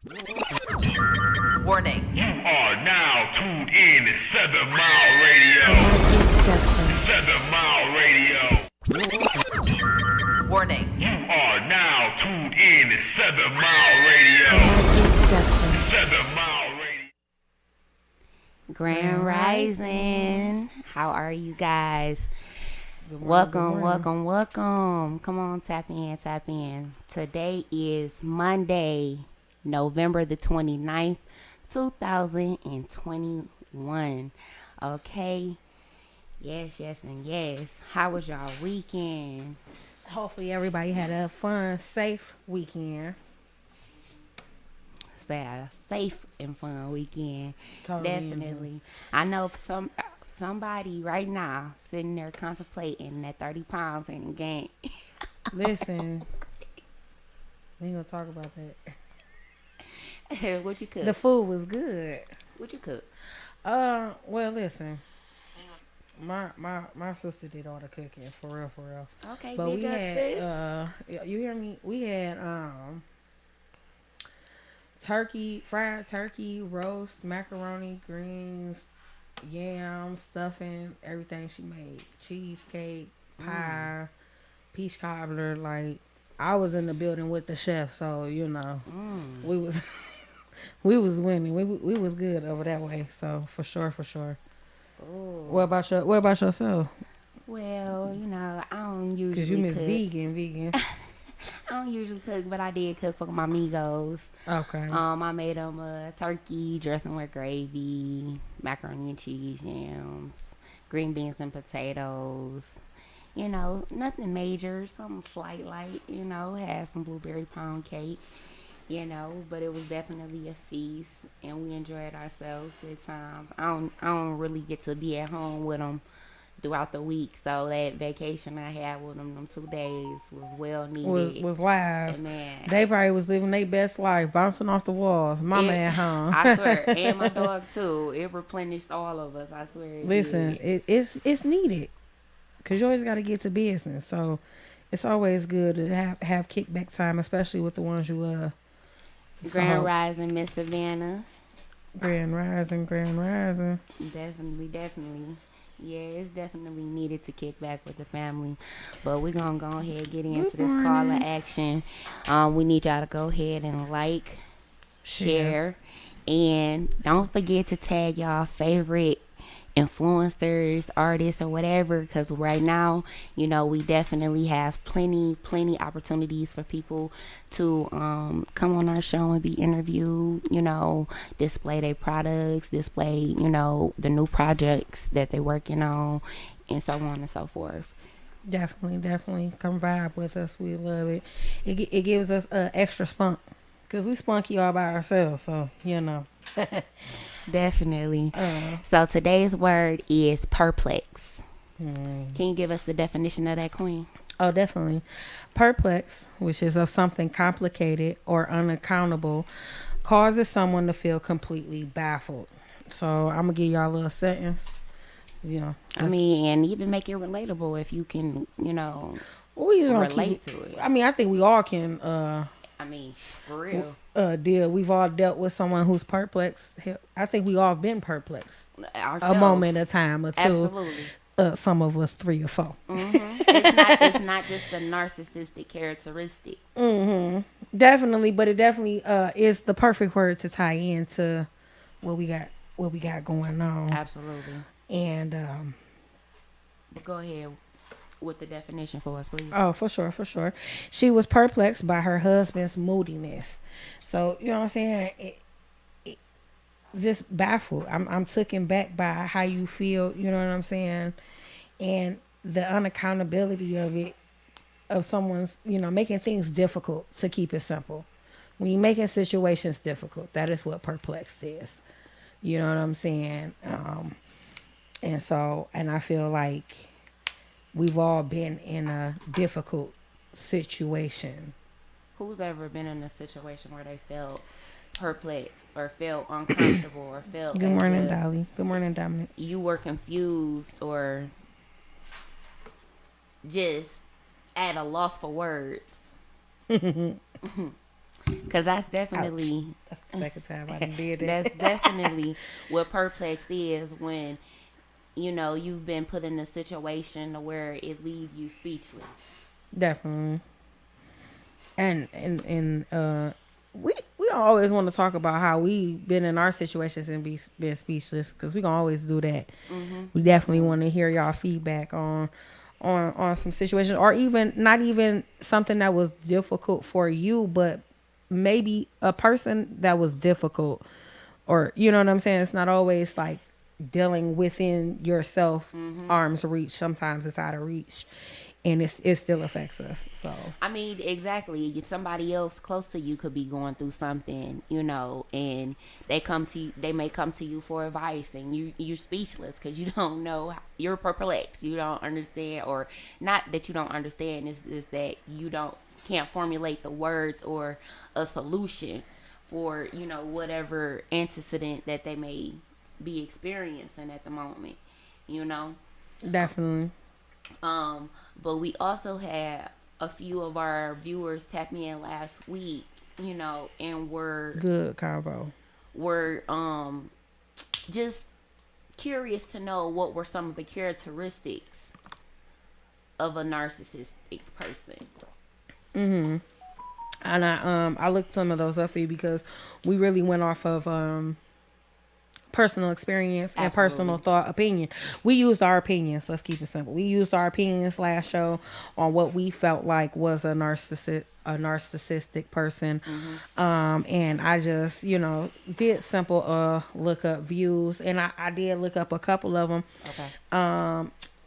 Warning. You are now tuned in to 7 Mile Radio. 7 Mile Radio. Warning. You are now tuned in to 7 Mile Radio. 7 Mile Radio. Grand Rising. How are you guys? Welcome. Come on, tap in. Today is Monday, November the 29th, 2021. Okay. Yes. How was y'all weekend? Hopefully everybody had a fun, safe weekend. Say a safe and fun weekend. Totally. Definitely. I know somebody right now sitting there contemplating that 30 pounds ain't gain. Listen, we ain't gonna talk about that. What you cook? The food was good. What you cook? Well, listen. My sister did all the cooking, for real. Okay, But big we up, had sis. you hear me? We had fried turkey, roast, macaroni, greens, yams, stuffing, everything she made. Cheesecake, pie, peach cobbler. Like, I was in the building with the chef, so we was we was winning. We was good over that way. So for sure. Ooh. What about yourself? Well, I don't usually Because you miss cook. vegan. I don't usually cook, but I did cook for my amigos. Okay. I made them a turkey dressing with gravy, macaroni and cheese, yams, green beans and potatoes. Nothing major, something slight light. Had some blueberry pound cake. But it was definitely a feast, and we enjoyed ourselves good times. I don't really get to be at home with them throughout the week, so that vacation I had with them 2 days was well needed. Was live. And man, They probably was living their best life, bouncing off the walls. Mama at home. I swear, and my dog too. It replenished all of us. I swear. Listen, it's needed, because you always got to get to business. So it's always good to have kickback time, especially with the ones you love. Grand Rising, Miss Savannah. Grand Rising. Definitely. Yeah, it's definitely needed to kick back with the family. But we're going to go ahead and get into this call to action. We need y'all to go ahead and like, share, and don't forget to tag y'all favorite influencers, artists, or whatever, because right now, we definitely have plenty opportunities for people to come on our show and be interviewed, display their products, display, the new projects that they're working on, and so on and so forth. Definitely come vibe with us. We love it. It gives us extra spunk, because we spunky all by ourselves, so Definitely. So today's word is perplex. Can you give us the definition of that, Queen? Oh, definitely. Perplex, which is of something complicated or unaccountable, causes someone to feel completely baffled. So I'm gonna give y'all a little sentence. And even make it relatable if you can, we just relate to it. I think we all can. For real. We've all dealt with someone who's perplexed. I think we all been perplexed. Ourselves. A moment, a time, or two. Absolutely. Some of us 3 or 4. Mm-hmm. It's not just a narcissistic characteristic. Mm-hmm. Definitely, but it definitely is the perfect word to tie into what we got going on. Absolutely. And go ahead with the definition for us, please. Oh, for sure. She was perplexed by her husband's moodiness. So, you know what I'm saying? It just baffled. I'm taken back by how you feel, you know what I'm saying? And the unaccountability of it, of someone's, making things difficult to keep it simple. When you're making situations difficult, that is what perplexed is. You know what I'm saying? And I feel like we've all been in a difficult situation. Who's ever been in a situation where they felt perplexed or felt uncomfortable or felt Good morning, Dolly. Good morning, Dominic. You were confused or just at a loss for words? Because that's definitely That's the second time I done did that. that's definitely what perplex is, when you've been put in a situation where it leaves you speechless. Definitely. And we always want to talk about how we been in our situations and been speechless, because we gonna always do that. We definitely want to hear y'all feedback on some situations, or even not even something that was difficult for you, but maybe a person that was difficult, or you know what I'm saying. It's not always like dealing within yourself, arm's reach. Sometimes it's out of reach, and it still affects us. So I mean, exactly. Somebody else close to you could be going through something, and they may come to you for advice, and you're speechless because you don't know. You're perplexed. You don't understand, or not that you don't understand. Is that you can't formulate the words or a solution for whatever antecedent that they may be experiencing at the moment. definitely. But we also had a few of our viewers tap me in last week, and were Good convo. were just curious to know what were some of the characteristics of a narcissistic person. And I looked some of those up for you, because we really went off of personal experience and personal thought, opinion. We used our opinions. Let's keep it simple. We used our opinions last show on what we felt like was a narcissistic person. And I just did simple look up views, and I did look up a couple of them. Okay.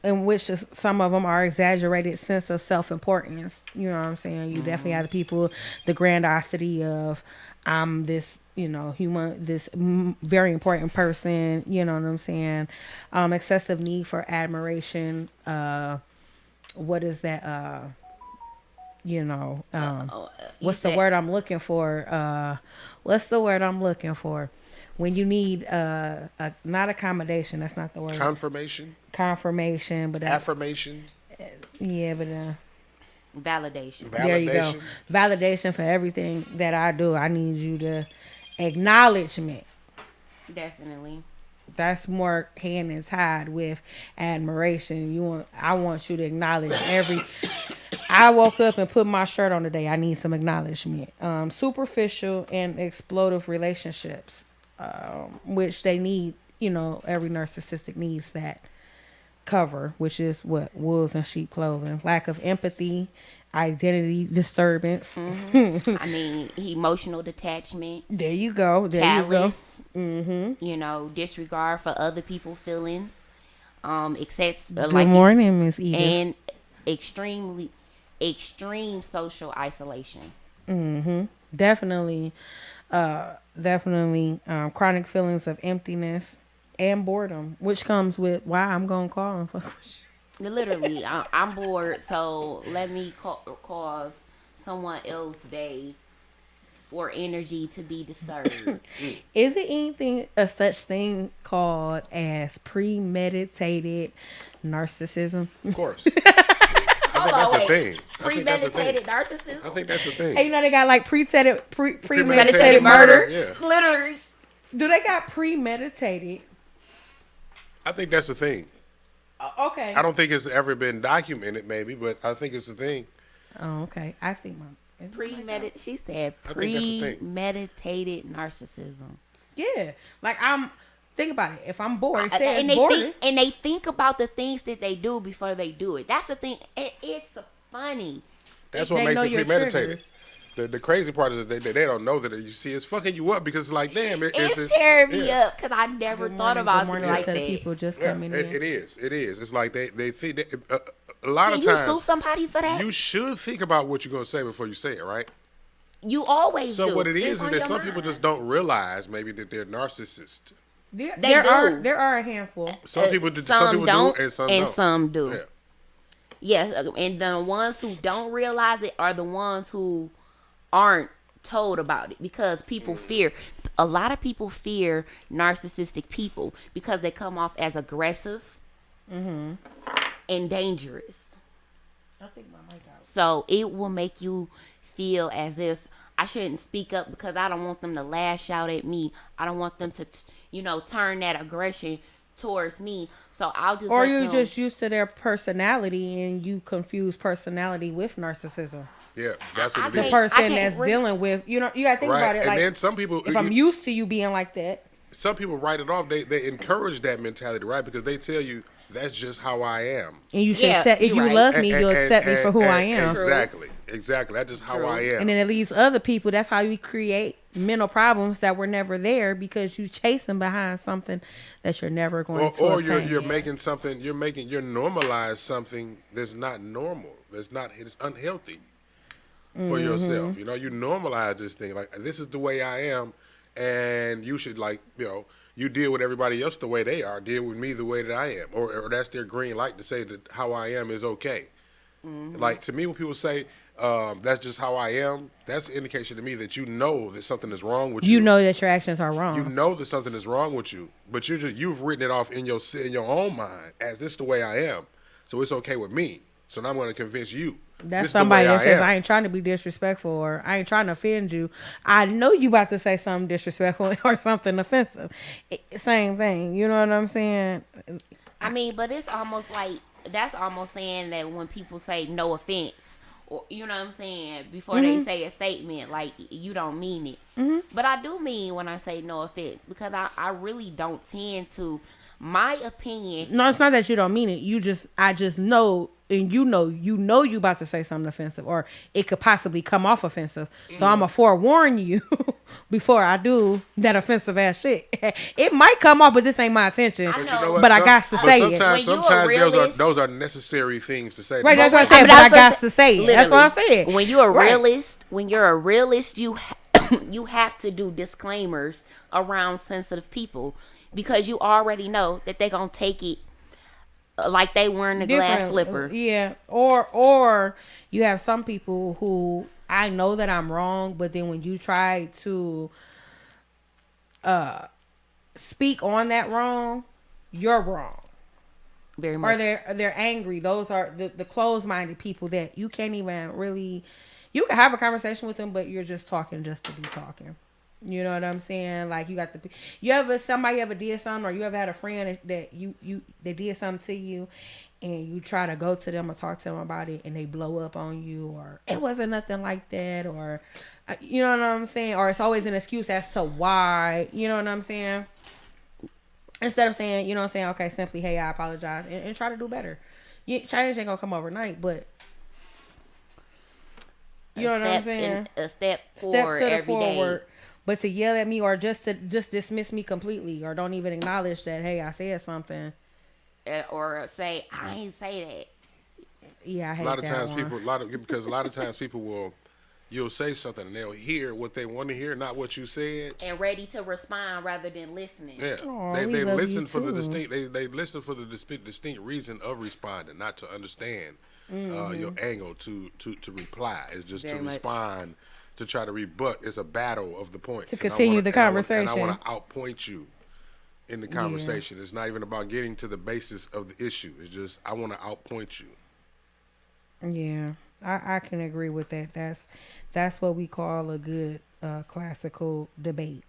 In which some of them are exaggerated sense of self-importance. You know what I'm saying? You definitely have the people, the grandiosity of, I'm this, human, this very important person. You know what I'm saying? Excessive need for admiration. What is that? What's the word I'm looking for? What's the word I'm looking for? When you need not accommodation, that's not the word. Confirmation, but affirmation. Yeah, but Validation. there you go. Validation for everything that I do. I need you to acknowledgement. Definitely. That's more hand and tied with admiration. I want you to acknowledge every. I woke up and put my shirt on today. I need some acknowledgement. Superficial and exploitive relationships, which they need. Every narcissistic needs that cover, which is what wolves in sheep clothing. Lack of empathy, identity disturbance. I mean, emotional detachment. There you go. Callous. You go. Disregard for other people's feelings. Good morning, Miss Edith. And extreme social isolation. Definitely chronic feelings of emptiness and boredom, which comes with why I'm gonna call and fuck with you. Literally, I'm bored, so let me cause someone else's day for energy to be disturbed. Is it anything a such thing called as premeditated narcissism? Of course. I think that's a thing. Premeditated narcissism? I think that's a thing. Hey, they got like premeditated murder. Yeah. Literally. Do they got premeditated? I think that's a thing. Okay. I don't think it's ever been documented, maybe, but I think it's a thing. Oh, okay. I think She said premeditated narcissism. Yeah. Like think about it. If I'm bored, it says and they think about the things that they do before they do it. That's the thing. It's funny. That's what makes it premeditated. The crazy part is that they don't know that you see it's fucking you up, because it's like, damn, it's tearing me up, because I never thought about it like that. People just coming in. It is. It's like they think a lot of times. Can you sue somebody for that? You should think about what you're gonna say before you say it, right? You always do. So what it is that some people just don't realize maybe that they're narcissists. There are a handful. Some people do, and some don't. Yeah. Yes, and the ones who don't realize it are the ones who aren't told about it, because people fear. A lot of people fear narcissistic people because they come off as aggressive and dangerous. I think my mic out. So it will make you feel as if I shouldn't speak up because I don't want them to lash out at me. I don't want them to, turn that aggression towards me. So I'll just. Or you just used to their personality and you confuse personality with narcissism. Yeah, that's what it The is. person that's dealing with, you gotta think about it. And like, then some people, if I'm used to you being like that, some people write it off. They encourage that mentality, right? Because they tell you that's just how I am. and you should accept. If you love me, you'll accept me for who I am. Exactly. That's just how I am. And then it leaves other people. That's how you create mental problems that were never there because you chasing behind something that you're never going to or attain. you're making something. You're normalize something that's not normal. It's unhealthy for yourself. You normalize this thing. Like, this is the way I am, and you should, like, you deal with everybody else the way they are. Deal with me the way that I am, or that's their green light to say that how I am is okay. Like, to me, when people say that's just how I am, that's an indication to me that that something is wrong with you. You know that your actions are wrong. You know that something is wrong with you, but you've written it off in your own mind as this is the way I am, so it's okay with me. So now I'm going to convince you. That's somebody that says, I ain't trying to be disrespectful, or I ain't trying to offend you. I know you about to say something disrespectful or something offensive. Same thing. You know what I'm saying? I mean, but it's almost like, that's almost saying that when people say no offense, or you know what I'm saying, before they say a statement, like, you don't mean it. But I do mean when I say no offense, because I really don't tend to, my opinion. No, it's not that you don't mean it. I just know, and you know you about to say something offensive, or it could possibly come off offensive. So I'm gonna forewarn you before I do that offensive ass shit. It might come off, but this ain't my intention. But I got to say it. Sometimes those are necessary things to say. Right, that's what I said. But I got to say it. That's what I said. When you're a realist, you have to do disclaimers around sensitive people, because you already know that they're gonna take it like they wearing a glass slipper. Yeah. Or you have some people who, I know that I'm wrong, but then when you try to speak on that wrong, you're wrong. Very much. Or they're angry. Those are the closed-minded people that you can't even really, you can have a conversation with them, but you're just talking just to be talking. You know what I'm saying? Like, somebody ever did something, or you ever had a friend that they did something to you, and you try to go to them or talk to them about it, and they blow up on you, or it wasn't nothing like that, or you know what I'm saying? Or it's always an excuse as to why, you know what I'm saying? Instead of saying, you know what I'm saying, okay, simply, hey, I apologize, and try to do better. Change ain't gonna come overnight, but you know what I'm saying? A step forward every day. But to yell at me, or just dismiss me completely, or don't even acknowledge that, hey, I said something, or say, I ain't say that. Yeah, I hate that. Because a lot of times people you'll say something and they'll hear what they want to hear, not what you said, and ready to respond rather than listening. Yeah, they listen for the distinct. They listen for the distinct reason of responding, not to understand your angle to reply. It's just to respond. To try to rebut. It's a battle of the points. To continue the conversation. And I want to outpoint you in the conversation. It's not even about getting to the basis of the issue. It's just, I want to outpoint you. Yeah, I can agree with that. That's what we call a good classical debate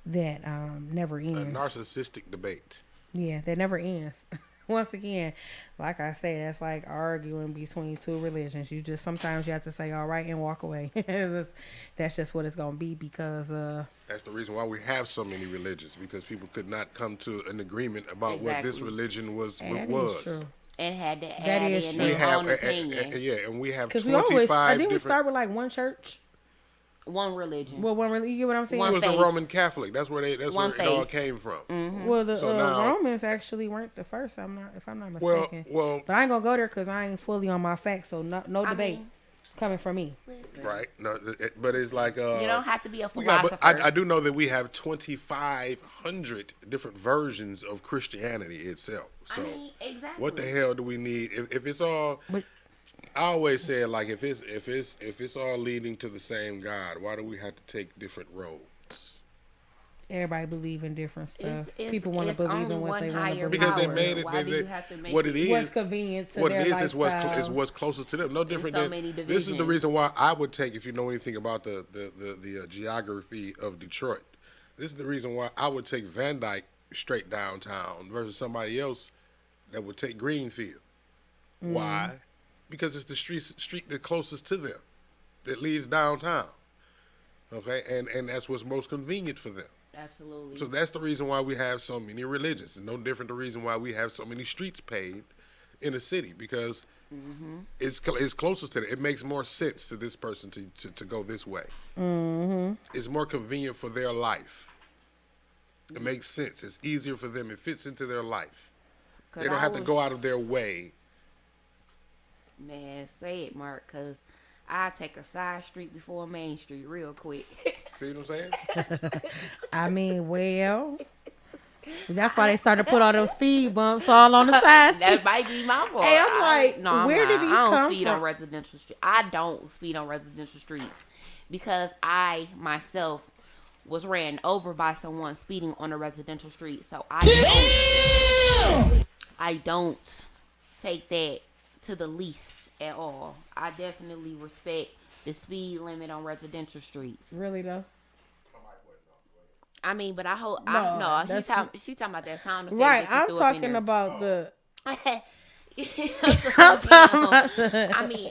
that never ends. A narcissistic debate. Yeah, that never ends. Once again, like I said, it's like arguing between two religions. Sometimes you have to say all right and walk away. That's just what it's going to be, because that's the reason why we have so many religions, because people could not come to an agreement about what this religion was. Is true. And had to add in their own opinion. And we have 25 didn't we start with like one church? One religion. Well, one religion. You know what I'm saying? It was the Roman Catholic. That's where it all came from. Mm-hmm. Well, the Romans actually weren't the first. If I'm not mistaken. Well, but I ain't gonna go there because I ain't fully on my facts. So no debate coming from me. Listen. Right. No, but it's like you don't have to be a philosopher. I do know that we have 2,500 different versions of Christianity itself. So exactly. What the hell do we need if it's all? I always say, like, if it's all leading to the same God, why do we have to take different roads? Everybody believe in different stuff. It's People want to believe only in what one they want to higher believe. Because they power. made it. Why do you have to make What it is. What's convenient to What their it is lifestyle. is what's closest to them. No different so than many this is the divisions. reason why I would take, if you know anything about the geography of Detroit. This is the reason why I would take Van Dyke straight downtown versus somebody else that would take Greenfield. Why? Because it's the street that's closest to them that leads downtown. Okay, and that's what's most convenient for them. Absolutely. So that's the reason why we have so many religions. It's no different the reason why we have so many streets paved in the city, because it's closest to them. It makes more sense to this person to go this way. It's more convenient for their life. It makes sense. It's easier for them. It fits into their life. They don't have to go out of their way. Man, say it, Mark, because I take a side street before a main street real quick. See what I'm saying? I mean, well, that's why they started to put all those speed bumps all on the side. That might be my fault. Hey, I'm like, where did these I don't come speed from? on residential streets. I don't speed on residential streets because I myself was ran over by someone speeding on a residential street. So I don't take that to the least at all. I definitely respect the speed limit on residential streets. Really though? I mean, but I hope No, she talking about that sound effect. Right, that she I'm threw up in talking there. about the. I mean,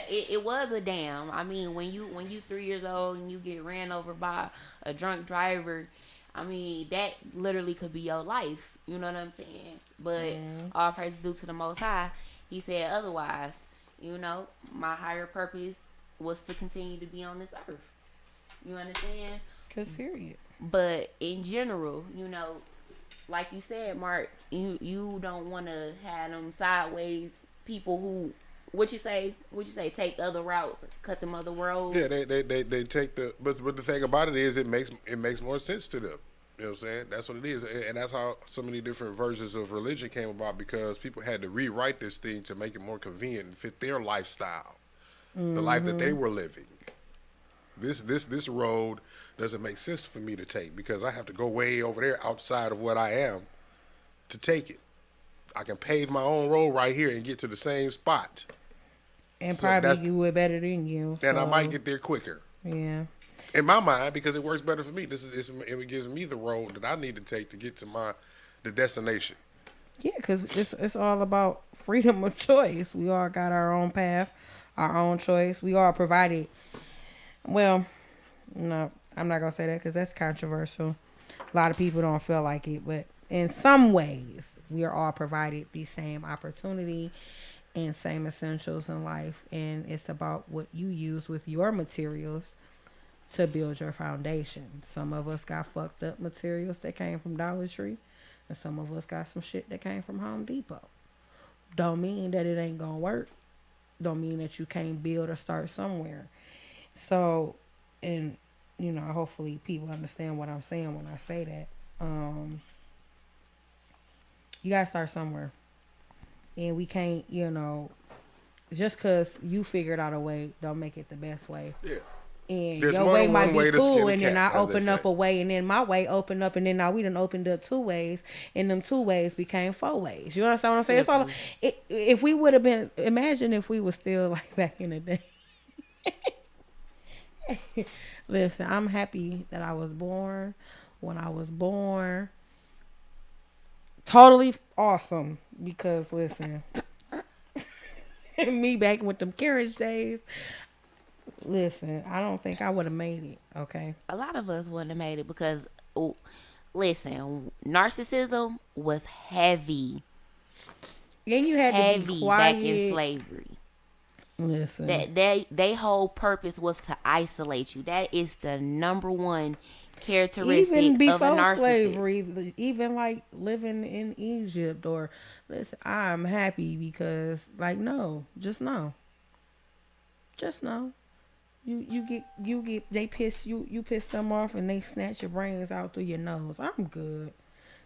it was a damn. I mean, when you 3 years old and you get ran over by a drunk driver, I mean, that literally could be your life. You know what I'm saying? But all praise due to the Most High. He said otherwise. You know, my higher purpose was to continue to be on this earth. You understand? 'Cause period. But in general, you know, like you said, Mark, you don't want to have them sideways people who, what you say, take other routes, cut them other roads. Yeah, they take but the thing about it is it makes more sense to them. You know what I'm saying? That's what it is, and that's how so many different versions of religion came about, because people had to rewrite this thing to make it more convenient and fit their lifestyle, the life that they were living. This road doesn't make sense for me to take because I have to go way over there outside of what I am to take it. I can pave my own road right here and get to the same spot. And So probably that's- do it better than you. And I so, might get there quicker. Yeah. In my mind, because it works better for me. It gives me the road that I need to take to get to the destination. Yeah, because it's all about freedom of choice. We all got our own path, our own choice. We all provided. Well, no, I'm not going to say that because that's controversial. A lot of people don't feel like it, but in some ways, we are all provided the same opportunity and same essentials in life. And it's about what you use with your materials to build your foundation. Some of us got fucked up materials that came from Dollar Tree, and some of us got some shit that came from Home Depot. Don't mean that it ain't gonna work. Don't mean that you can't build or start somewhere. So, and you know, hopefully people understand what I'm saying when I say that. You gotta start somewhere, and we can't, you know, just cause you figured out a way, don't make it the best way. Yeah. And There's your more way than might one way be to skin cool, a and then cat, I as they open up say. a way, and then my way opened up, and then now we done opened up 2 ways, and them 2 ways became 4 ways. You understand what I'm saying? It's all. If we would have been, imagine if we were still like back in the day. Listen, I'm happy that I was born when I was born. Totally awesome, because listen, me back with them carriage days. Listen, I don't think I would have made it. Okay. A lot of us wouldn't have made it because, listen, narcissism was heavy. Then you had to be Heavy quiet. back in slavery. Listen. That they whole purpose was to isolate you. That is the number one characteristic Even of a before narcissist. slavery, even like living in Egypt, or listen, I'm happy because like no, just no. Just no. You get they piss you piss them off and they snatch your brains out through your nose. I'm good.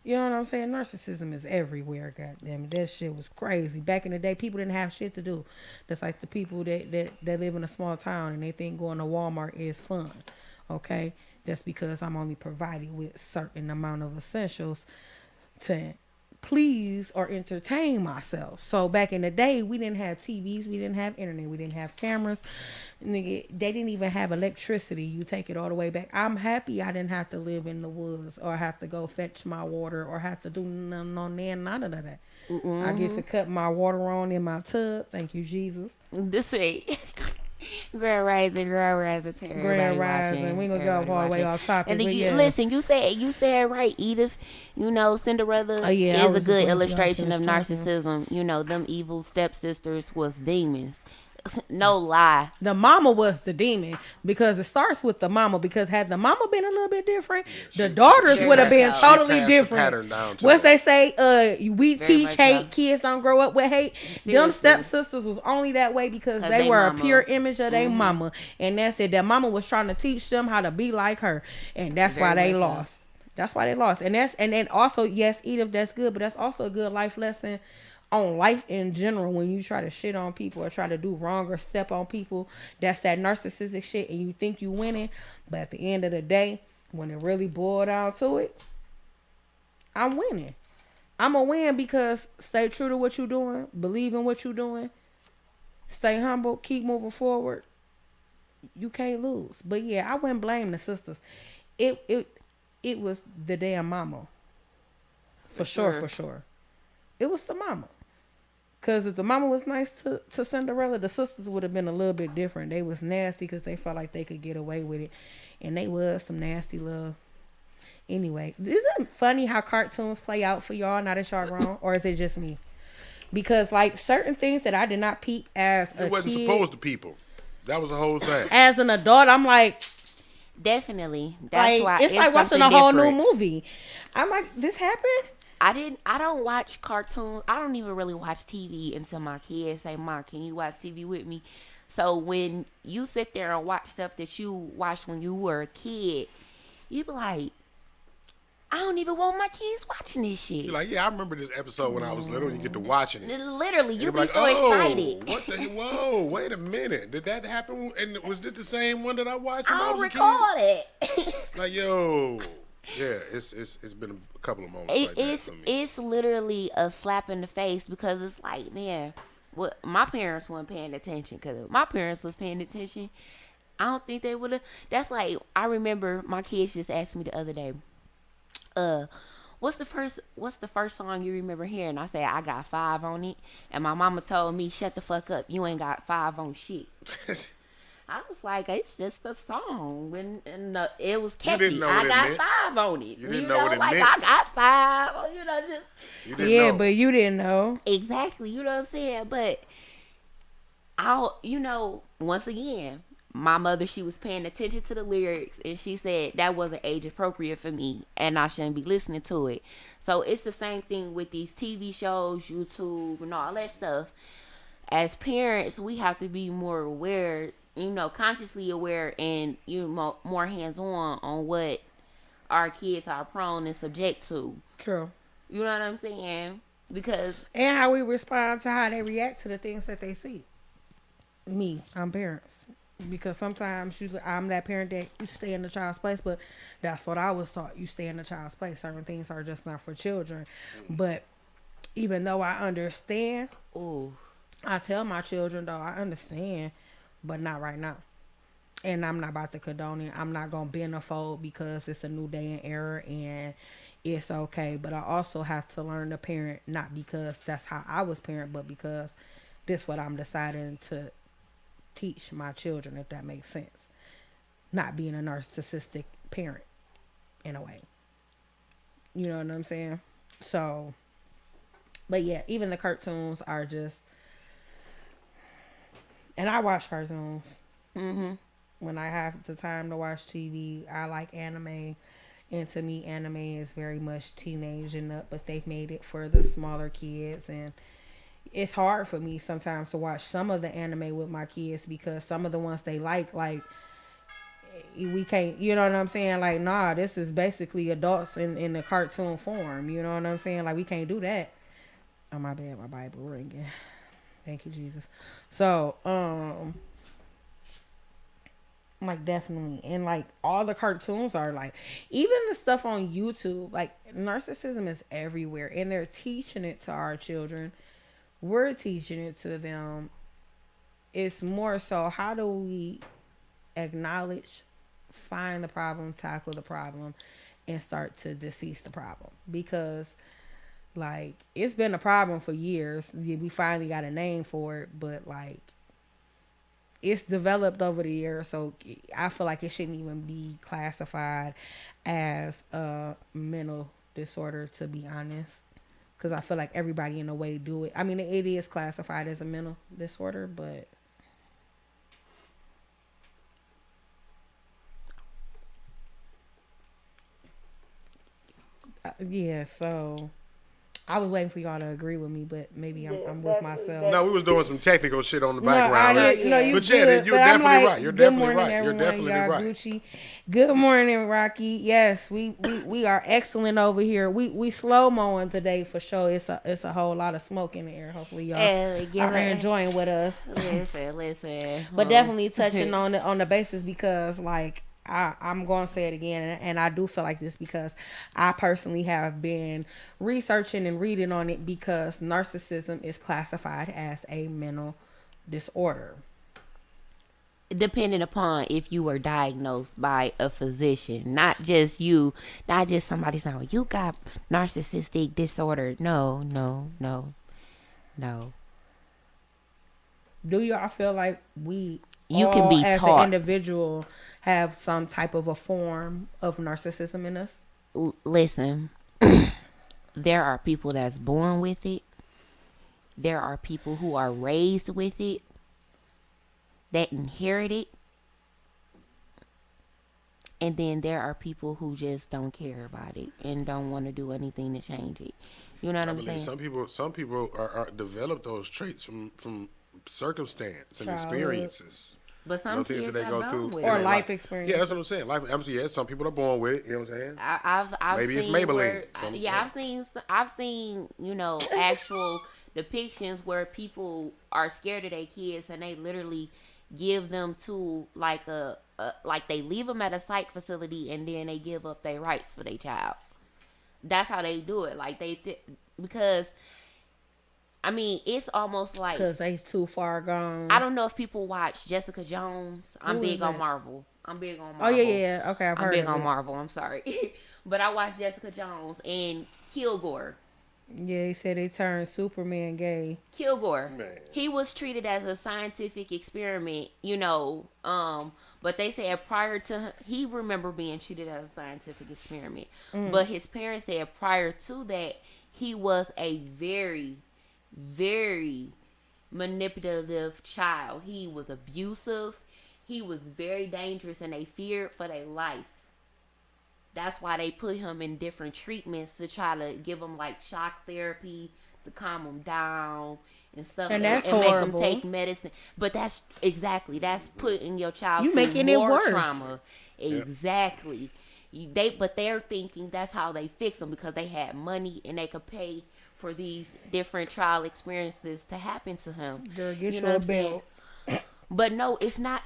You know what I'm saying? Narcissism is everywhere, goddamn it. That shit was crazy. Back in the day, people didn't have shit to do. That's like the people that live in a small town and they think going to Walmart is fun. Okay? That's because I'm only provided with certain amount of essentials to please or entertain myself. So back in the day, we didn't have TVs, we didn't have internet, we didn't have cameras. Nigga, they didn't even have electricity. You take it all the way back. I'm happy I didn't have to live in the woods or have to go fetch my water or have to do none of that. I get to cut my water on in my tub. Thank you, Jesus. This ain't Grand Rising, to Grand everybody Rising. watching. We gonna go all the way watching. off topic. And then but you, yeah. listen, you said right, Edith. You know, Cinderella Oh, yeah, I is a was just good waiting for y'all to illustration of finish talking. narcissism. You know, them evil stepsisters was demons. No lie. The mama was the demon because it starts with the mama. Because had the mama been a little bit different, the daughters she would have been passed- totally she passed the different. pattern down to What's her. they say? We Very teach much hate. so. Kids don't grow up with hate. Them Seriously. stepsisters was only that way because 'Cause they they were mamas. a pure image of their mama, and that's it. Their mama was trying to teach them how to be like her, and that's why Very they much so. lost. That's why they lost. And then also, yes, Edith, that's good, but that's also a good life lesson on life in general. When you try to shit on people or try to do wrong or step on people, that's that narcissistic shit, and you think you winning, but at the end of the day, when it really boiled down to it, I'm winning. I'm a win because stay true to what you're doing, believe in what you're doing, stay humble, keep moving forward. You can't lose. But yeah, I wouldn't blame the sisters. It was the damn mama. For sure. It was the mama. Because if the mama was nice to Cinderella, the sisters would have been a little bit different. They was nasty because they felt like they could get away with it. And they was some nasty love. Anyway, isn't it funny how cartoons play out for y'all now that y'all grown? Or is it just me? Because like certain things that I did not peep as a It wasn't kid, supposed to people. That was the whole thing. as an adult, I'm like, Definitely. That's like why it's like watching a something whole different. new movie. I'm like, this happened? I don't watch cartoons. I don't even really watch TV until my kids say, "Mom, can you watch TV with me?" So when you sit there and watch stuff that you watched when you were a kid, you be like, I don't even want my kids watching this shit. You're like, yeah, I remember this episode when I was little. You get to watching it. Literally, you And be you're so like, excited. What the? Whoa, wait a minute. Did that happen? And was this the same one that I watched when I I don't was a recall it. kid? Like, yo, yeah, it's been a couple of moments like that for me. It's literally a slap in the face because it's like, man, what my parents weren't paying attention. Because if my parents was paying attention, I don't think they would have. That's like, I remember my kids just asked me the other day, what's the first song you remember hearing? I said, I got 5 on it. And my mama told me, shut the fuck up. You ain't got 5 on shit. I was like, it's just a song. And it was catchy. know I what it got meant. 5 on it. You didn't know what it like, meant. I got 5. Just. You didn't Yeah, know. but you didn't know. Exactly. You know what I'm saying? But once again, my mother, she was paying attention to the lyrics and she said that wasn't age appropriate for me and I shouldn't be listening to it. So it's the same thing with these TV shows, YouTube, and all that stuff. As parents, we have to be more aware, consciously aware and more hands-on on what our kids are prone and subject to. True. You know what I'm saying? Because And how we respond to how they react to the things that they see. I'm parents. Because sometimes I'm that parent that you stay in the child's place, but that's what I was taught. You stay in the child's place. Certain things are just not for children. But even though I understand, I tell my children, though, I understand, but not right now. And I'm not about to condone it. I'm not going to bend a fold because it's a new day and era and it's okay. But I also have to learn to parent, not because that's how I was parent, but because this is what I'm deciding to teach my children, if that makes sense. Not being a narcissistic parent, in a way. You know what I'm saying? So, but yeah, even the cartoons are just, and I watch cartoons. When I have the time to watch TV, I like anime. And to me, anime is very much teenage and up, but they've made it for the smaller kids. And it's hard for me sometimes to watch some of the anime with my kids because some of the ones they like we can't, you know what I'm saying? Like, nah, this is basically adults in the cartoon form. You know what I'm saying? Like, we can't do that. Oh, my bad, my Bible ringing. Thank you, Jesus. So, Like, definitely. And like all the cartoons are like, even the stuff on YouTube, like narcissism is everywhere and they're teaching it to our children. We're teaching it to them. It's more so, how do we acknowledge, find the problem, tackle the problem, and start to decease the problem? Because like, it's been a problem for years. We finally got a name for it, but like, it's developed over the years, so I feel like it shouldn't even be classified as a mental disorder, to be honest. Because I feel like everybody in a way do it. I mean, it is classified as a mental disorder, but yeah. So I was waiting for y'all to agree with me, but maybe I'm with myself. No, we was doing some technical shit on the No, I background. didn't. No, you But good. yeah, you're But I'm definitely like, right. You're good definitely morning, right. You're everyone. definitely Y'all right. Gucci. Good morning, Rocky. Yes, we are excellent over here. We slow mowing today for sure. It's a whole lot of smoke in the air. Hopefully y'all are enjoying with us. Listen. But definitely touching on the basis, because like, I'm going to say it again, and I do feel like this because I personally have been researching and reading on it, because narcissism is classified as a mental disorder. Depending upon if you were diagnosed by a physician, not just somebody saying, you got narcissistic disorder. No. Do y'all feel like You can be as taught. an individual have some type of a form of narcissism in us? Listen, there are people that's born with it. There are people who are raised with it, that inherit it. And then there are people who just don't care about it and don't want to do anything to change it. You know what I'm saying? Some people are develop those traits from circumstance and Childhood. Experiences. But some things kids that they are go born through with in Or it. their life experience. Yeah, that's what I'm saying. Yeah, some people are born with it. You know what I'm saying? I've Maybe it's seen Maybelline. I've seen actual depictions where people are scared of their kids and they literally give them to like like they leave them at a psych facility and then they give up their rights for their child. That's how they do it. Like because I mean, it's almost like, Because they too far gone. I don't know if people watch Jessica Jones. I'm Who big is on that? Marvel. I'm big on Oh Marvel. yeah. Okay, I've I'm heard big of on it. Marvel. I'm sorry. But I watched Jessica Jones and Kilgore. Yeah, he said they turned Superman gay. Kilgore. Man. He was treated as a scientific experiment, but they said prior to he remember being treated as a scientific experiment. But his parents said prior to that he was a very, very manipulative child. He was abusive. He was very dangerous and they feared for their life. That's why they put him in different treatments to try to give him like shock therapy to calm him down and stuff, And that's and make him horrible. take medicine. But that's putting your child You through making it more worse. trauma. Exactly. But they're thinking that's how they fix them because they had money and they could pay for these different trial experiences to happen to him. Girl, get You you know a what I'm saying? belt. But no, it's not.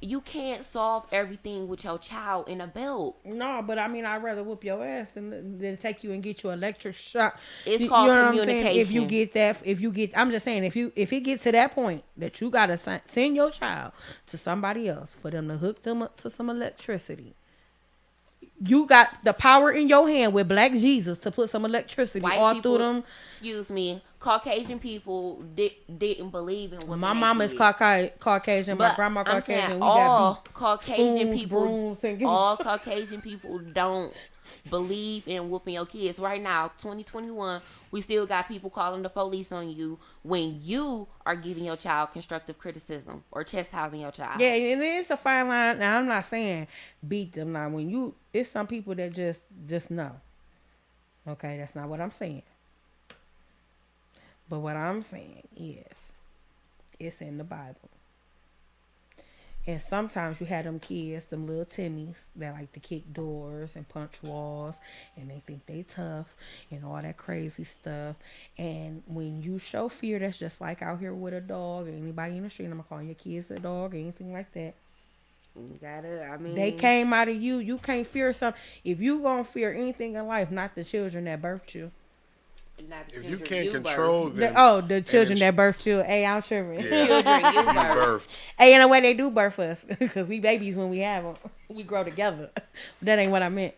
You can't solve everything with your child in a belt. No, but I mean, I'd rather whoop your ass than take you and get you an electric shock. It's called what I'm saying? communication. I'm just saying, if it gets to that point that you gotta send your child to somebody else for them to hook them up to some electricity, you got the power in your hand with Black Jesus to put some electricity White all people, through them. excuse me, Caucasian people didn't believe in what My mom is Caucasian. My grandma I'm Caucasian. saying We all got Caucasian spoons, people, brooms, and- all Caucasian people don't believe in whooping your kids. Right now, 2021, we still got people calling the police on you when you are giving your child constructive criticism or chastising your child. Yeah, and it's a fine line. Now, I'm not saying beat them. Now, it's some people that just know. Okay, that's not what I'm saying. But what I'm saying is, it's in the Bible. And sometimes you have them kids, them little Timmies, that like to kick doors and punch walls, and they think they tough and all that crazy stuff. And when you show fear, that's just like out here with a dog or anybody in the street. I'm not calling your kids a dog or anything like that. You gotta, I mean, They came out of you. You can't fear something. If you gonna fear anything in life, not the children that birthed you. not the If you children can't you control birthed. them, The children then that birthed you. Hey, I'm tripping. yeah, Children you you birthed. birthed. Hey, in a way, they do birth us because we babies when we have them. We grow together. That ain't what I meant.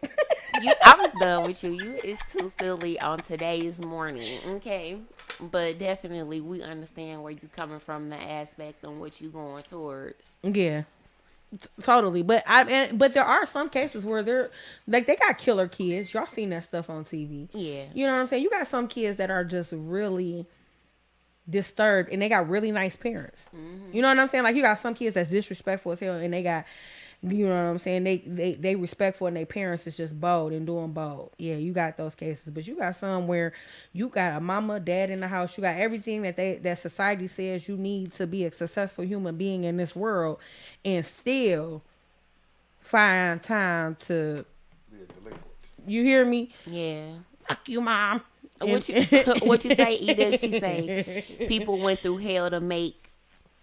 I'm done with you. You is too silly on today's morning, okay? But definitely, we understand where you coming from, the aspect on what you going towards. Yeah. Totally, but there are some cases where they're like they got killer kids. Y'all seen that stuff on TV. Yeah. You know what I'm saying? You got some kids that are just really disturbed and they got really nice parents. You know what I'm saying? Like you got some kids that's disrespectful as hell and they got, you know what I'm saying? They respectful and their parents is just bold and doing bold. Yeah, you got those cases, but you got some where you got a mama, dad in the house. You got everything that society says you need to be a successful human being in this world, and still find time to. Be a delinquent. You hear me? Yeah. Fuck you, mom. What you what you say, Edith? She say people went through hell to make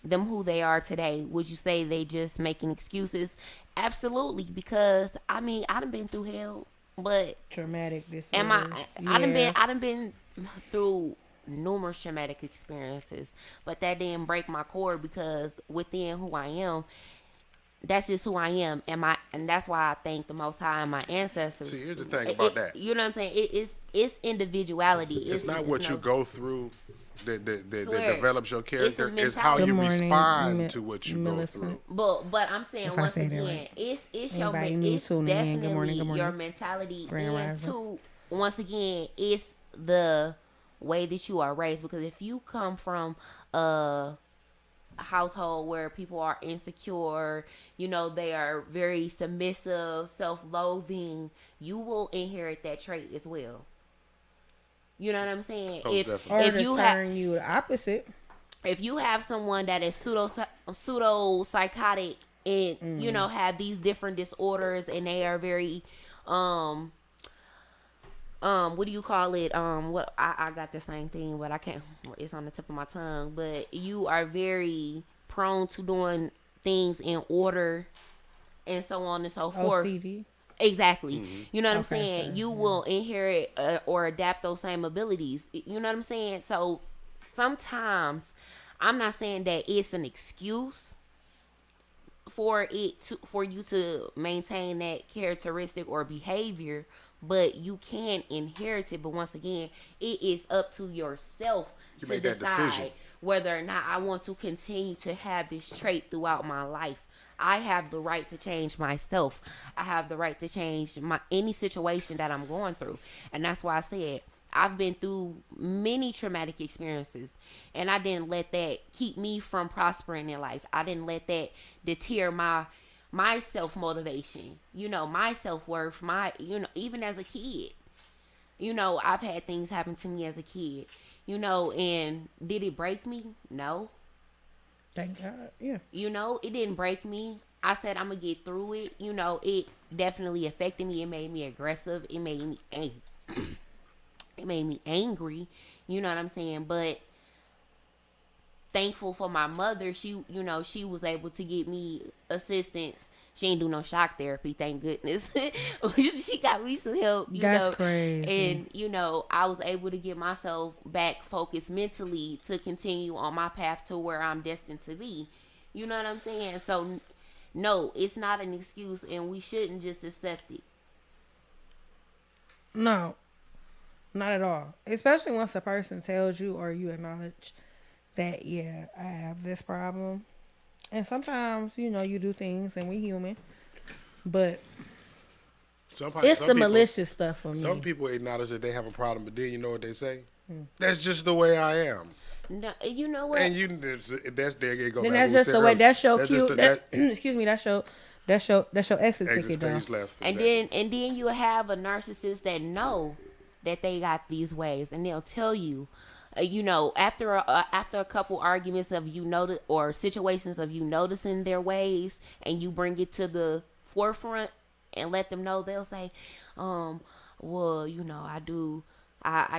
them who they are today. Would you say they just making excuses? Absolutely, because I mean I done been through hell, but Traumatic disorders. I done been through numerous traumatic experiences, but that didn't break my core because within who I am, that's just who I am, and that's why I thank the Most High and my ancestors. See, here's the thing about that. You know what I'm saying? It's individuality. It's not what you go through that Swear. develops your character. It's a It's how mentality. you Good morning, respond to what you go Millicent. through. But I'm saying If I once say that again, right. it's your Anybody new it's tuning in, good definitely morning, good morning. your mentality, Grand and rising. two, once again, it's the way that you are raised. Because if you come from a household where people are insecure, you know, they are very submissive, self-loathing, you will inherit that trait as well. You know what I'm saying? Most If definitely. Or if to you have turn you the opposite. if you have someone that is pseudo psychotic and you know have these different disorders and they are very what do you call it, what I got the same thing but I can't, it's on the tip of my tongue, but you are very prone to doing things in order and so on and so forth. OCD. Exactly. You know what I'm Okay, saying? so, You will inherit or adapt those same abilities. You know what I'm saying? So sometimes I'm not saying that it's an excuse for you to maintain that characteristic or behavior, but you can inherit it. But once again, it is up to yourself You to make that decision. decide whether or not I want to continue to have this trait throughout my life. I have the right to change myself. I have the right to change any situation that I'm going through. And that's why I said I've been through many traumatic experiences, and I didn't let that keep me from prospering in life. I didn't let that deter my self-motivation, you know, my self-worth, even as a kid. You know, I've had things happen to me as a kid, you know, and did it break me? No. Thank God. Yeah. You know, it didn't break me. I said I'm gonna get through it. You know, it definitely affected me. It made me aggressive. It made me it made me angry. You know what I'm saying? But thankful for my mother. She was able to get me assistance. She ain't do no shock therapy, thank goodness. She got me some help. That's crazy. And, you know, I was able to get myself back focused mentally to continue on my path to where I'm destined to be. You know what I'm saying? So, no, it's not an excuse, and we shouldn't just accept it. No, not at all. Especially once a person tells you or you acknowledge that, yeah, I have this problem. And sometimes, you know, you do things and we human. But it's the malicious stuff for me. Some people acknowledge that they have a problem, but then you know what they say? That's just the way I am. No, you know what? And that's there you go. Then that's just the way. That's your cute. Excuse me. That's your exit ticket down. Left. And then you have a narcissist that know that they got these ways, and they'll tell you, you know, after a couple arguments of or situations of you noticing their ways, and you bring it to the forefront and let them know, they'll say, well, you know, I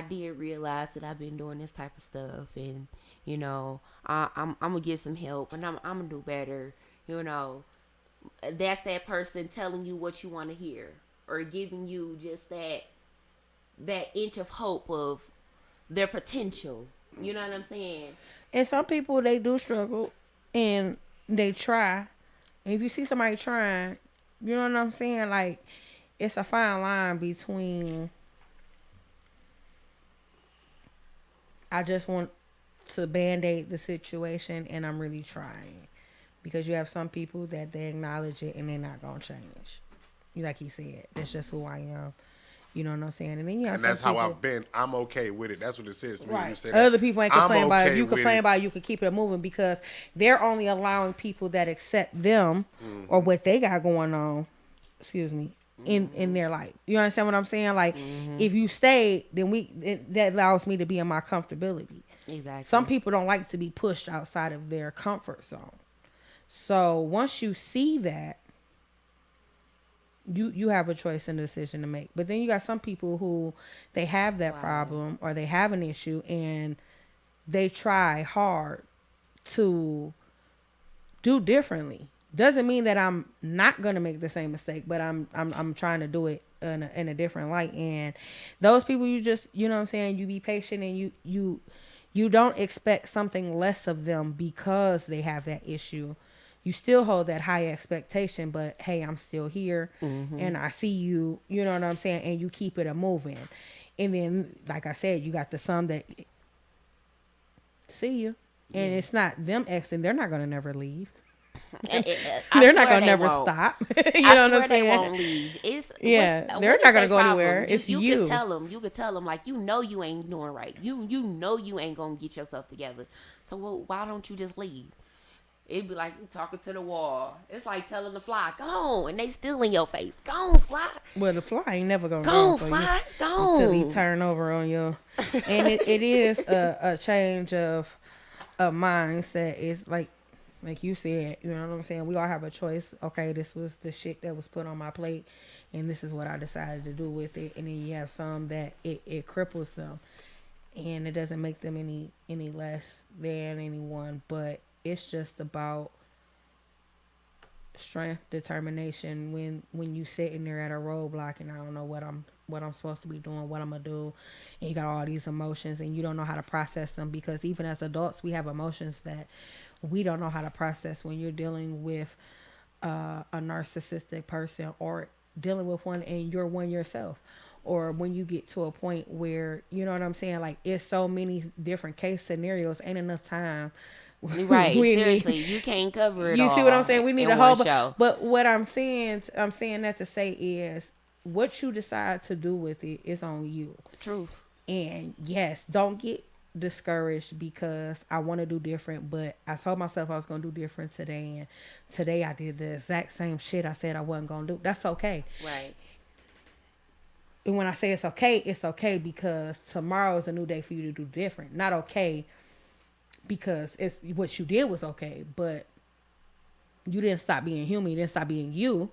did realize that I've been doing this type of stuff, and you know, I'm gonna get some help, and I'm gonna do better, you know. that's that person telling you what you want to hear, or giving you just that inch of hope of their potential. You know what I'm saying? And some people, they do struggle and they try. And if you see somebody trying, you know what I'm saying? Like, it's a fine line between I just want to band-aid the situation and I'm really trying. Because you have some people that they acknowledge it and they're not going to change. Like he said, that's just who I am. You know what I'm saying? And then you have And that's some how people, I've been. I'm okay with it. That's what it says to me. When you right. say that. Other people ain't complaining about it. If you with complain it. about it, you can keep it moving because they're only allowing people that accept them or what they got going on, excuse me, in their life. You understand what I'm saying? Like, if you stay, then that allows me to be in my comfortability. Exactly. Some people don't like to be pushed outside of their comfort zone. So once you see that, you have a choice and a decision to make. But then you got some people who they have that problem or they have an issue and they try hard to do differently. Doesn't mean that I'm not gonna make the same mistake, but I'm trying to do it in a different light. And those people, you just, you know what I'm saying, you be patient and you don't expect something less of them because they have that issue. You still hold that high expectation, but hey, I'm still here and I see you, you know what I'm saying? And you keep it a moving. And then, like I said, you got the some that see you and it's not them exing. They're not going to never leave. They're not going to never stop. You know what I'm saying? They won't leave. They're not going to go anywhere. It's you. You could tell them, like, you know you ain't doing right. You know you ain't going to get yourself together. So why don't you just leave? It'd be like you talking to the wall. It's like telling the fly, go, and they still in your face. Go, fly. Well, the fly ain't never gonna go, for fly, you go until he turn over on you. And it is a change of a mindset. It's like you said, you know what I'm saying? We all have a choice. Okay, this was the shit that was put on my plate, and this is what I decided to do with it. And then you have some that it cripples them, and it doesn't make them any less than anyone, but it's just about strength, determination. When you sitting there at a roadblock and I don't know what I'm supposed to be doing, what I'm gonna do, and you got all these emotions and you don't know how to process them, because even as adults we have emotions that we don't know how to process when you're dealing with a narcissistic person or dealing with one and you're one yourself, or when you get to a point where, you know what I'm saying, like it's so many different case scenarios, ain't enough time. Right, seriously, you can't cover it all. You see what I'm saying? We need a whole show. But what I'm saying that to say is what you decide to do with it is on you. True. And yes, don't get discouraged because I want to do different, but I told myself I was going to do different today, and today I did the exact same shit I said I wasn't going to do. That's okay. Right. And when I say it's okay because tomorrow is a new day for you to do different. Not okay because it's what you did was okay, but you didn't stop being human. You didn't stop being you.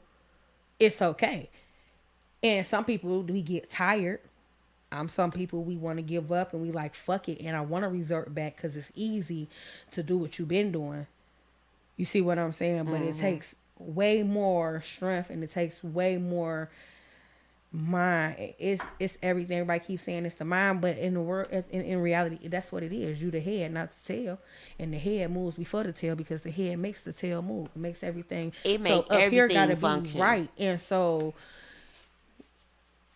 It's okay. And some people, we get tired. Some people, we want to give up and we like, fuck it. And I want to resort back because it's easy to do what you've been doing. You see what I'm saying? But it takes way more strength and it takes way more mind. It's everything. Everybody keeps saying it's the mind, but in the world, in reality, that's what it is. You the head, not the tail, and the head moves before the tail because the head makes the tail move. It makes everything. It makes so up everything here gotta function. be right. And so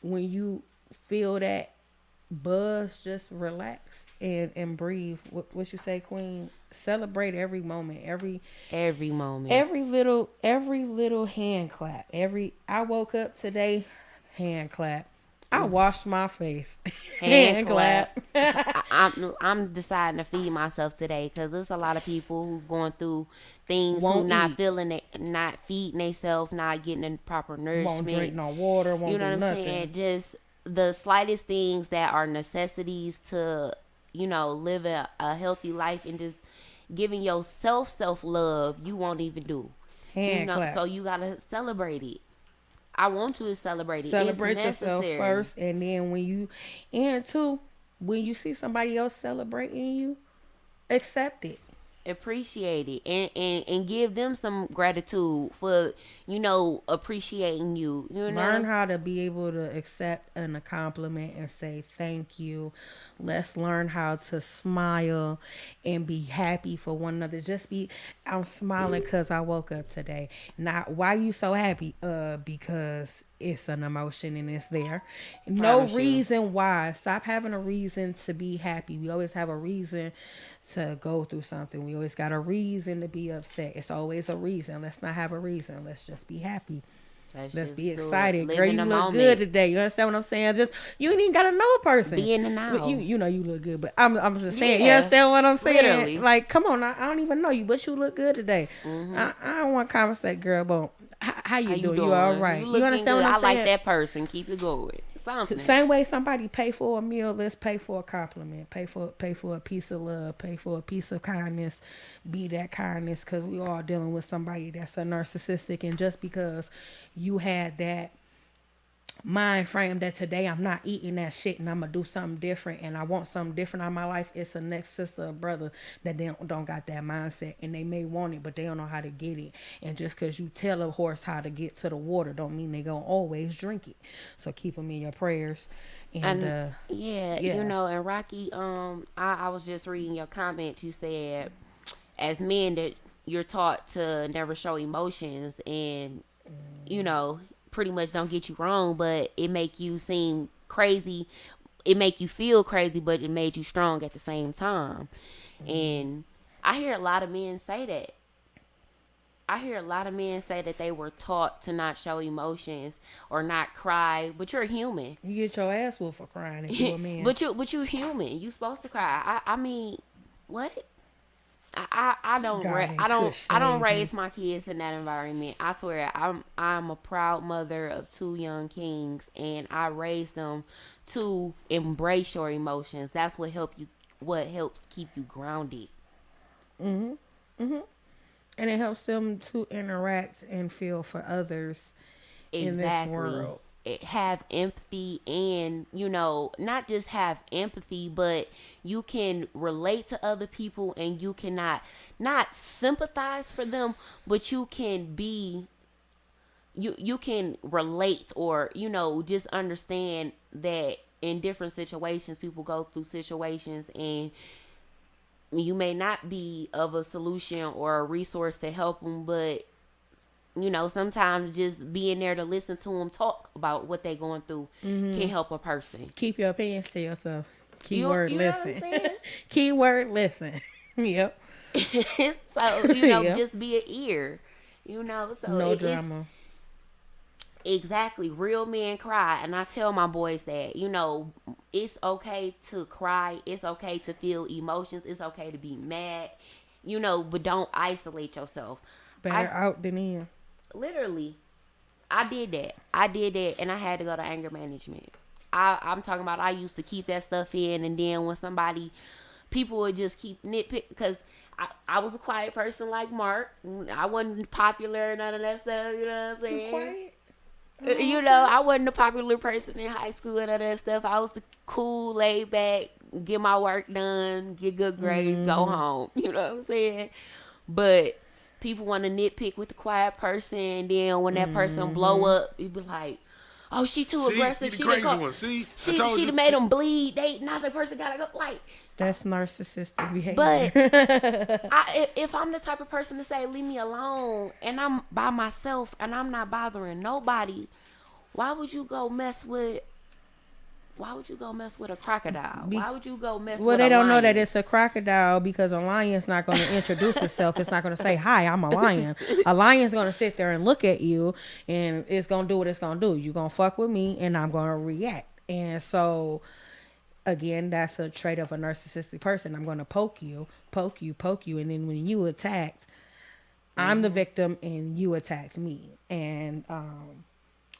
when you feel that buzz, just relax and breathe. What you say, Queen? Celebrate every moment, every moment, every little hand clap. I woke up today. Hand clap. I washed my face. Hand clap. I'm deciding to feed myself today because there's a lot of people who going through things, who not feeling it, not feeding themselves, not getting the proper nourishment. Won't drink no water. Won't you know do what nothing. I'm saying? Just the slightest things that are necessities to, live a healthy life, and just giving yourself self-love, you won't even do. Hand clap. So you gotta celebrate it. I want you to celebrate it. Celebrate it's yourself necessary. first, and then when you see somebody else celebrating you, accept it. Appreciate it, and give them some gratitude for, appreciating you. Learn how to be able to accept a compliment and say thank you. Let's learn how to smile and be happy for one another. I'm smiling because I woke up today. Not why you so happy? Because it's an emotion and it's there. No Promise you. reason why. Stop having a reason to be happy. We always have a reason to go through something. We always got a reason to be upset. It's always a reason. Let's not have a reason. Let's just be happy. Let's be excited. Girl, you look good today. You understand what I'm saying? Just, you ain't even got to know a person. Be in the now. But you know you look good. But I'm just saying, you understand what I'm saying? Literally. Like, come on. I don't even know you, but you look good today. I don't want to conversate, girl, but how you doing? You all right? You understand what I'm saying? I like that person. Keep it going. Something. Same way somebody pay for a meal, let's pay for a compliment, pay for a piece of love, pay for a piece of kindness. Be that kindness, because we all dealing with somebody that's a narcissistic, and just because you had that mind frame that today I'm not eating that shit and I'm gonna do something different and I want something different out of my life, it's a next sister or brother that they don't got that mindset, and they may want it but they don't know how to get it. And just because you tell a horse how to get to the water don't mean they gonna always drink it. So keep them in your prayers. And and Rocky, I was just reading your comment. You said as men that you're taught to never show emotions, and pretty much don't get you wrong, but it make you seem crazy. It make you feel crazy, but it made you strong at the same time. And I hear a lot of men say that. I hear a lot of men say that they were taught to not show emotions or not cry, but you're human. You get your ass whooped for crying if you're a man. but you're human. You supposed to cry. I mean, what? I don't raise my kids in that environment. I swear, I'm a proud mother of 2 young kings, and I raised them to embrace your emotions. That's what helps keep you grounded. And it helps them to interact and feel for others in this world. Have empathy, and not just have empathy, but you can relate to other people, and you cannot not sympathize for them, but you can be you can relate, or just understand that in different situations people go through situations, and you may not be of a solution or a resource to help them, but sometimes just being there to listen to them talk about what they going through can help a person. Keep your opinions to yourself. Keyword listen. Keyword listen. Yep. So, just be an ear. So no drama. Exactly. Real men cry. And I tell my boys that, it's okay to cry. It's okay to feel emotions. It's okay to be mad, but don't isolate yourself. Better out than in. Literally, I did that, and I had to go to anger management. I'm talking about, I used to keep that stuff in, and then when people would just keep nitpick, because I was a quiet person like Mark. I wasn't popular, none of that stuff, you know what I'm saying? Quiet? I wasn't a popular person in high school and all that stuff. I was the cool, laid back, get my work done, get good grades, go home, you know what I'm saying? But people want to nitpick with the quiet person, and then when that person blow up, it be like, oh, she too aggressive. She the crazy one. See, she done made them bleed. Now the person gotta go. Like, that's narcissistic behavior. But if I'm the type of person to say, leave me alone, and I'm by myself and I'm not bothering nobody, why would you go mess with a crocodile? Why would you go mess with a lion? Well, they don't know that it's a crocodile, because a lion's not going to introduce itself. It's not going to say, hi, I'm a lion. A lion's going to sit there and look at you, and it's going to do what it's going to do. You're going to fuck with me, and I'm going to react. And so, again, that's a trait of a narcissistic person. I'm going to poke you. And then when you attacked, I'm the victim, and you attacked me. And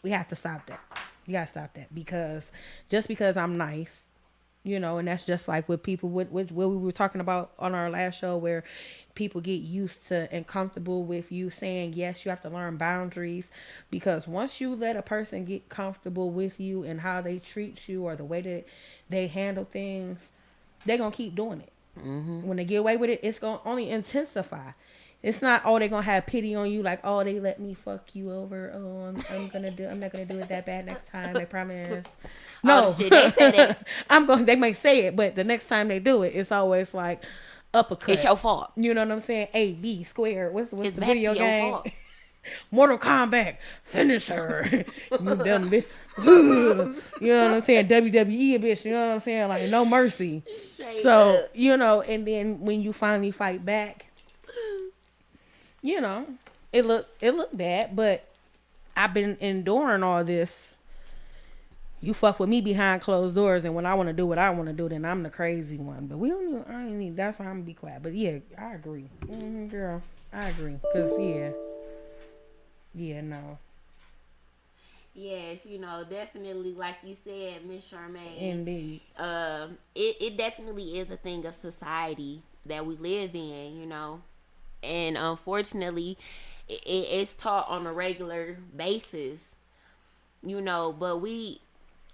we have to stop that. You gotta stop that, because just because I'm nice, and that's just like with people with what we were talking about on our last show, where people get used to and comfortable with you saying yes. You have to learn boundaries, because once you let a person get comfortable with you and how they treat you or the way that they handle things, they're gonna keep doing it. When they get away with it, it's gonna only intensify. It's not, oh, they're gonna have pity on you, like, oh, they let me fuck you over. Oh, I'm not gonna do it that bad next time, I promise. No, shit, they say that. they may say it, but the next time they do it, it's always like uppercut. It's your fault. You know what I'm saying? A B squared. What's It's the back video to your game? fault. Mortal Kombat, finish her. You dumb bitch. You know what I'm saying? WWE bitch. You know what I'm saying? Like no mercy. So you know, and then when you finally fight back, you know, it looked bad, but I've been enduring all this. You fuck with me behind closed doors, and when I want to do what I want to do, then I'm the crazy one. But we don't need. I ain't need. That's why I'm gonna be quiet. But yeah, I agree, girl. I agree, cause yeah, no. Yes, you know, definitely, like you said, Miss Charmaine. Indeed. It definitely is a thing of society that we live in, you know, and unfortunately, it's taught on a regular basis, you know. But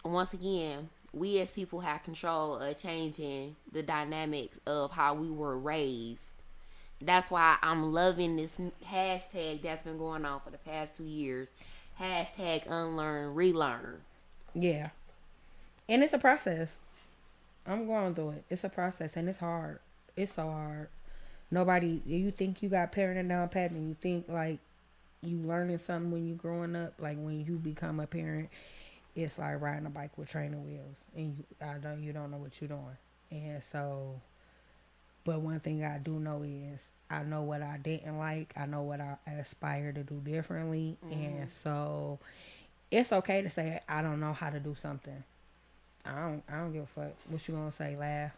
once again, we as people have control of changing the dynamics of how we were raised. That's why I'm loving this hashtag that's been going on for the past 2 years. Hashtag unlearn, relearn. Yeah. And it's a process. I'm going through it. It's a process and it's hard. It's so hard. Nobody, you think you got parenting down pat and you think like you learning something when you growing up, like when you become a parent, it's like riding a bike with training wheels and you don't know what you're doing. And so, but one thing I do know is I know what I didn't like. I know what I aspire to do differently. And so it's okay to say I don't know how to do something. I don't give a fuck what you gonna say. Laugh.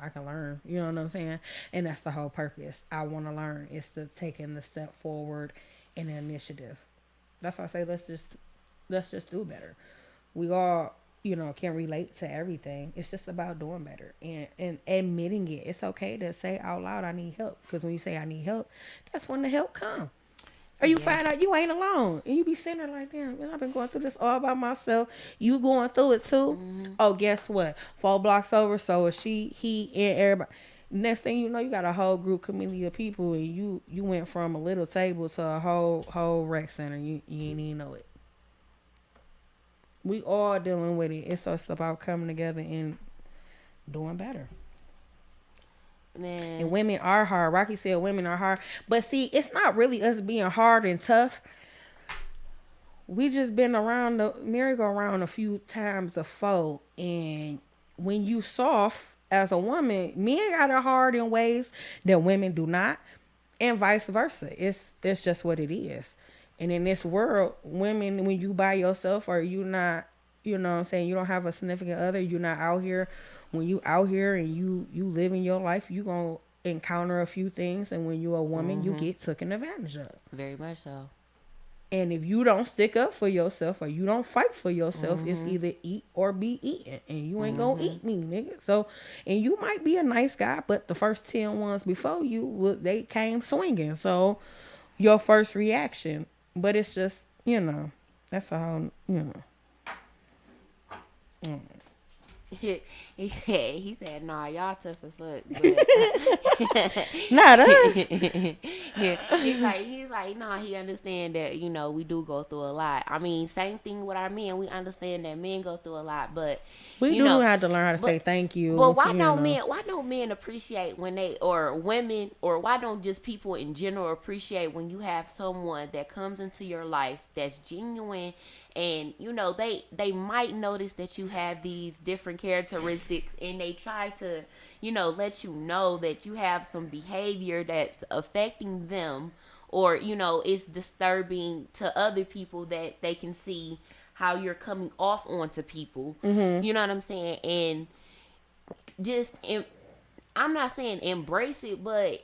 I can learn. You know what I'm saying? And that's the whole purpose. I want to learn. It's the taking the step forward in the initiative. That's why I say let's just do better. We all, you know, can relate to everything. It's just about doing better and admitting it. It's okay to say out loud, I need help. Because when you say I need help, that's when the help comes. Or you find out you ain't alone. And you be sitting there like, damn, man, I've been going through this all by myself. You going through it too? Oh, guess what? 4 blocks over, so is she, he, and everybody. Next thing you know, you got a whole group community of people and you went from a little table to a whole rec center. You ain't even know it. We all dealing with it. It's just about coming together and doing better. Man. And women are hard. Rocky said women are hard. But see, it's not really us being hard and tough. We just been around the merry-go-round a few times before. And when you soft as a woman, men got it hard in ways that women do not. And vice versa. It's just what it is. And in this world, women, when you by yourself or you not, you know what I'm saying, you don't have a significant other, you're not out here. When you out here and you living your life, you going to encounter a few things. And when you're a woman, you get taken advantage of. Very much so. And if you don't stick up for yourself or you don't fight for yourself, it's either eat or be eaten. And you ain't going to eat me, nigga. So, and you might be a nice guy, but the first 10 ones before you, they came swinging. So, your first reaction. But it's just, you know, that's how, you know. He said, nah, y'all tough as fuck. But Not us. yeah, he's like, nah, he understand that, you know, we do go through a lot. I mean, same thing with our men. We understand that men go through a lot, but we do have to learn how to say thank you. But why don't men appreciate when they, or women, or why don't just people in general appreciate when you have someone that comes into your life that's genuine? And, you know, they might notice that you have these different characteristics and they try to, you know, let you know that you have some behavior that's affecting them or, you know, it's disturbing to other people that they can see how you're coming off onto people. You know what I'm saying? And just, I'm not saying embrace it, but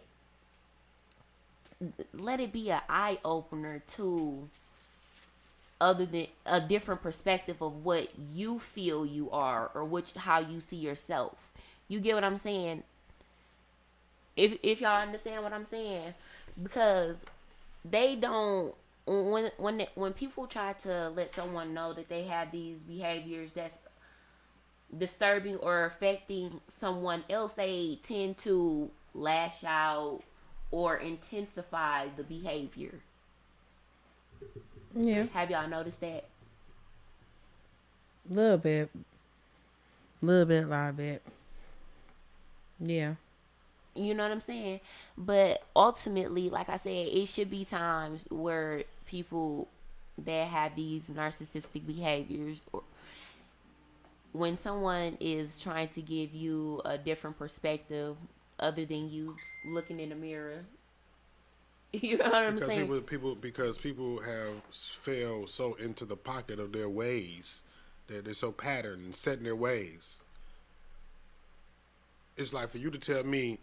let it be an eye-opener to other than a different perspective of what you feel you are or how you see yourself. You get what I'm saying? If y'all understand what I'm saying, because they don't, when people try to let someone know that they have these behaviors that's disturbing or affecting someone else, they tend to lash out or intensify the behavior. Yeah. Have y'all noticed that? Little bit. Little bit, lot bit. Yeah. You know what I'm saying? But ultimately, like I said, it should be times where people that have these narcissistic behaviors, or when someone is trying to give you a different perspective other than you looking in the mirror. You know what I'm saying? Because people have fell so into the pocket of their ways that they're so patterned and set in their ways. It's like for you to tell me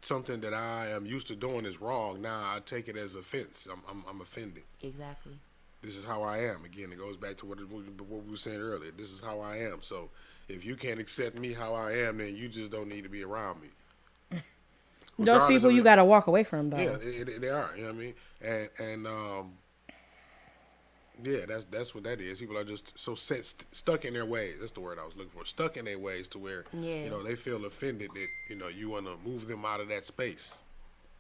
something that I am used to doing is wrong. Now I take it as offense. I'm offended. Exactly. This is how I am. Again, it goes back to what we were saying earlier. This is how I am. So if you can't accept me how I am, then you just don't need to be around me. Those people you got to walk away from, though. Yeah, they are. You know what I mean? And yeah, that's what that is. People are just so stuck in their ways. That's the word I was looking for. Stuck in their ways to where, you know, they feel offended that, you know, you want to move them out of that space.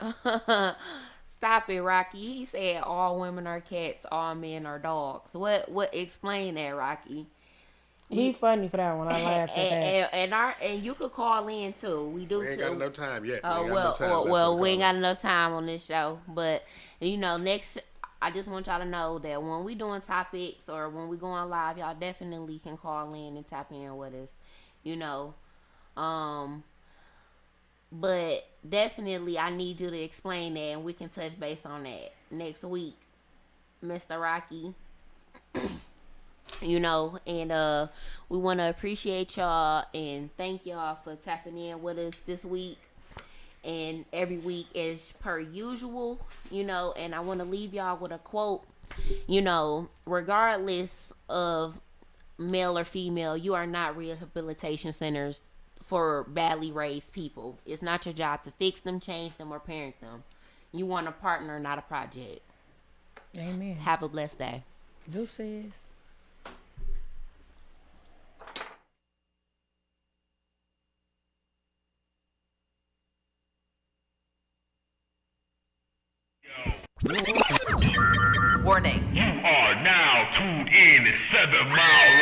Stop it, Rocky. He said all women are cats, all men are dogs. What explain that, Rocky? He funny for that one. I laughed at that. And you could call in too. We ain't got enough time yet. We ain't got enough time on this show. But you know, next, I just want y'all to know that when we doing topics or when we going live, y'all definitely can call in and tap in with us. You know, but definitely I need you to explain that, and we can touch base on that next week, Mr. Rocky. You know, and we want to appreciate y'all and thank y'all for tapping in with us this week and every week as per usual, you know. And I want to leave y'all with a quote. You know, regardless of male or female, you are not rehabilitation centers for badly raised people. It's not your job to fix them, change them, or parent them. You want a partner, not a project. Amen. Have a blessed day. Deuces. Warning. You are now tuned in to 7 Mile